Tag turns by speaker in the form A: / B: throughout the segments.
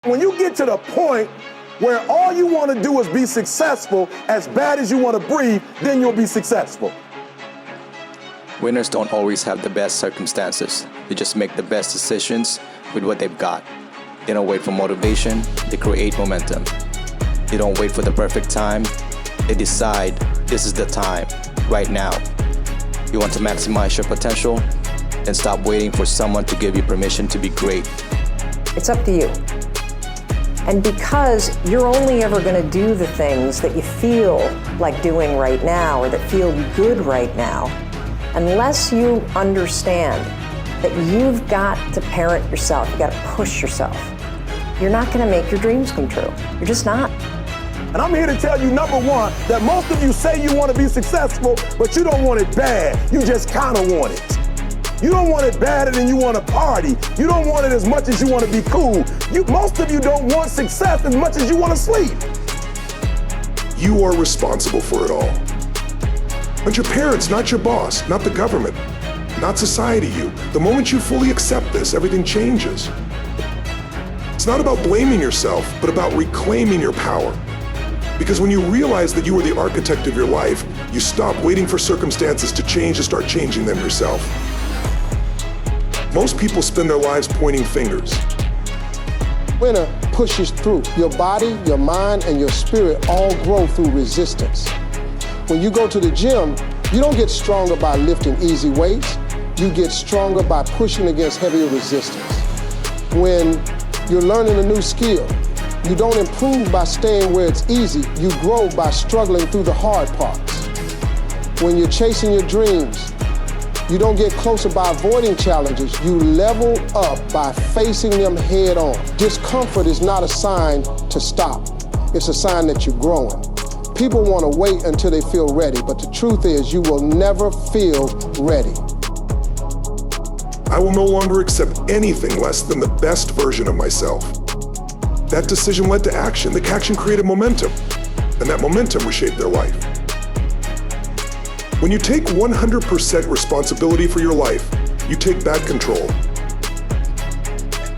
A: When you get to the point where all you want to do is be successful as bad as you want to breathe, then you'll be successful.
B: Winners don't always have the best circumstances. They just make the best decisions with what they've got. They don't wait for motivation, they create momentum. They don't wait for the perfect time, they decide this is the time, right now. You want to maximize your potential? Then stop waiting for someone to give you permission to be great.
C: It's up to you. And because you're only ever going to do the things that you feel like doing right now or that feel good right now, unless you understand that you've got to parent yourself, you've got to push yourself, you're not going to make your dreams come true. You're just not.
A: And I'm here to tell you, number one, that most of you say you want to be successful, but you don't want it bad. You just kind of want it. You don't want it badder than you want to party. You don't want it as much as you want to be cool. Most of you don't want success as much as you want to sleep.
D: You are responsible for it all. Not your parents, not your boss, not the government, not society, you. The moment you fully accept this, everything changes. It's not about blaming yourself, but about reclaiming your power. Because when you realize that you are the architect of your life, you stop waiting for circumstances to change and start changing them yourself. Most people spend their lives pointing fingers.
E: Winner pushes through. Your body, your mind, and your spirit all grow through resistance. When you go to the gym, you don't get stronger by lifting easy weights. You get stronger by pushing against heavier resistance. When you're learning a new skill, you don't improve by staying where it's easy. You grow by struggling through the hard parts. When you're chasing your dreams, you don't get closer by avoiding challenges. You level up by facing them head on. Discomfort is not a sign to stop. It's a sign that you're growing. People want to wait until they feel ready, but the truth is you will never feel ready.
D: I will no longer accept anything less than the best version of myself. That decision led to action. The action created momentum, and that momentum reshaped their life. When you take 100% responsibility for your life, you take back control.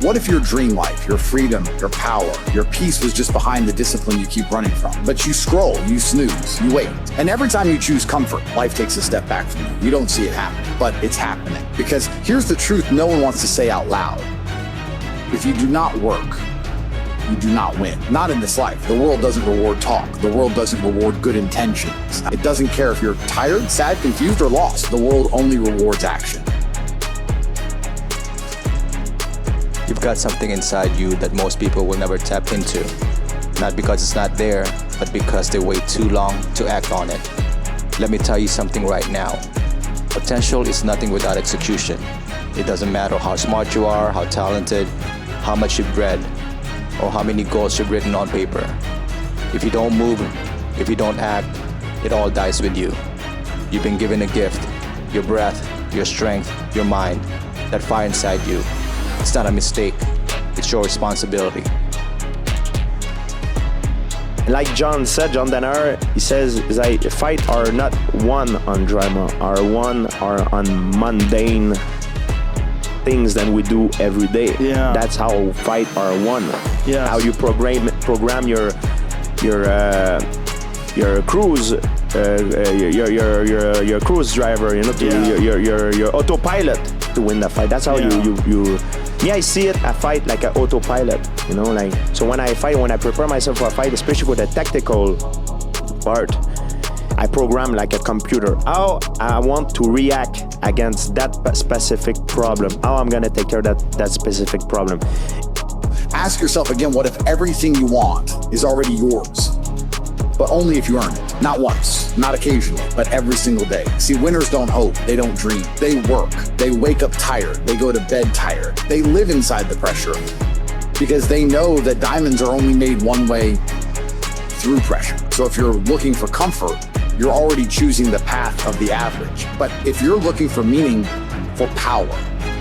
F: What if your dream life, your freedom, your power, your peace was just behind the discipline you keep running from? But you scroll, you snooze, you wait. And every time you choose comfort, life takes a step back from you. You don't see it happen, but it's happening. Because here's the truth no one wants to say out loud. If you do not work, you do not win. Not in this life. The world doesn't reward talk. The world doesn't reward good intentions. It doesn't care if you're tired, sad, confused, or lost. The world only rewards action.
B: You've got something inside you that most people will never tap into. Not because it's not there, but because they wait too long to act on it. Let me tell you something right now. Potential is nothing without execution. It doesn't matter how smart you are, how talented, how much you've read, or how many goals you've written on paper. If you don't move, if you don't act, it all dies with you. You've been given a gift, your breath, your strength, your mind, that fire inside you. It's not a mistake, it's your responsibility.
G: Like John Danaher, he says, fight are not won on drama, are won are on mundane things that we do every day.
H: Yeah.
G: That's how fight are won.
H: Yes.
G: How you program your cruise your cruise driver, you know, to your autopilot to win the fight. That's how you. Yeah, I see it. I fight like an autopilot, you know, like, so when I fight, when I prepare myself for a fight, especially for the tactical part, I program like a computer. How I want to react against that specific problem. How I'm gonna take care of that specific problem.
F: Ask yourself again, what if everything you want is already yours? But only if you earn it. Not once, not occasionally, but every single day. See, winners don't hope, they don't dream. They work, they wake up tired, they go to bed tired. They live inside the pressure because they know that diamonds are only made one way, through pressure. So if you're looking for comfort, you're already choosing the path of the average. But if you're looking for meaning, for power,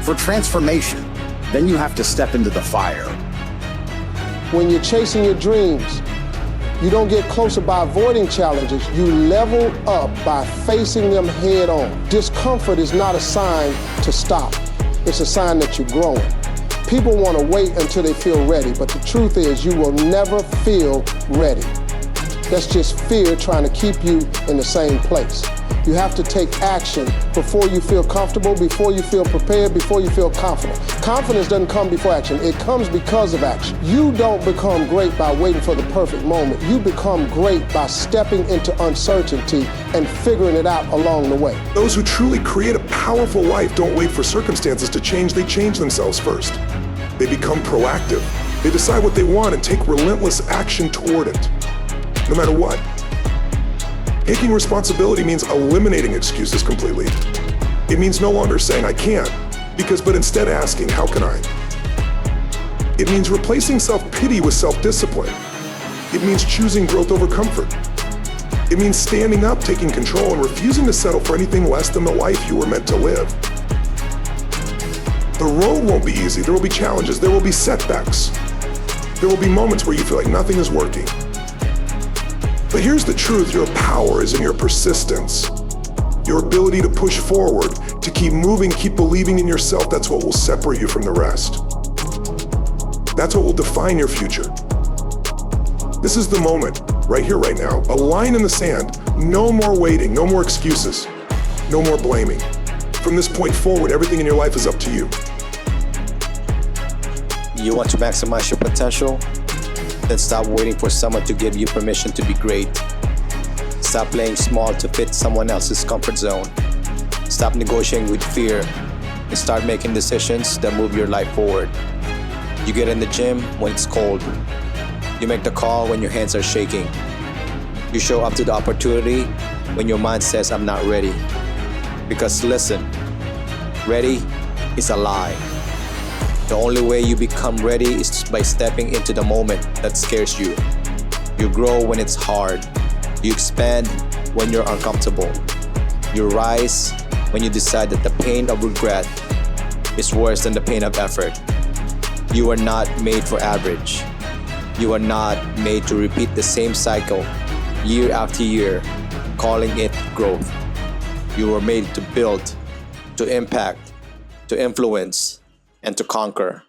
F: for transformation, then you have to step into the fire.
E: When you're chasing your dreams, you don't get closer by avoiding challenges. You level up by facing them head on. Discomfort is not a sign to stop. It's a sign that you're growing. People want to wait until they feel ready, but the truth is you will never feel ready. That's just fear trying to keep you in the same place. You have to take action before you feel comfortable, before you feel prepared, before you feel confident. Confidence doesn't come before action. It comes because of action. You don't become great by waiting for the perfect moment. You become great by stepping into uncertainty and figuring it out along the way.
D: Those who truly create a powerful life don't wait for circumstances to change, they change themselves first. They become proactive. They decide what they want and take relentless action toward it, no matter what. Taking responsibility means eliminating excuses completely. It means no longer saying I can't, but instead asking, how can I? It means replacing self-pity with self-discipline. It means choosing growth over comfort. It means standing up, taking control, and refusing to settle for anything less than the life you were meant to live. The road won't be easy. There will be challenges. There will be setbacks. There will be moments where you feel like nothing is working. But here's the truth, your power is in your persistence. Your ability to push forward, to keep moving, keep believing in yourself, that's what will separate you from the rest. That's what will define your future. This is the moment, right here, right now. A line in the sand. No more waiting, no more excuses, no more blaming. From this point forward, everything in your life is up to you.
B: You want to maximize your potential? Then stop waiting for someone to give you permission to be great. Stop playing small to fit someone else's comfort zone. Stop negotiating with fear and start making decisions that move your life forward. You get in the gym when it's cold. You make the call when your hands are shaking. You show up to the opportunity when your mind says, I'm not ready. Because listen, ready is a lie. The only way you become ready is by stepping into the moment that scares you. You grow when it's hard. You expand when you're uncomfortable. You rise when you decide that the pain of regret is worse than the pain of effort. You are not made for average. You are not made to repeat the same cycle year after year, calling it growth. You are made to build, to impact, to influence, and to conquer.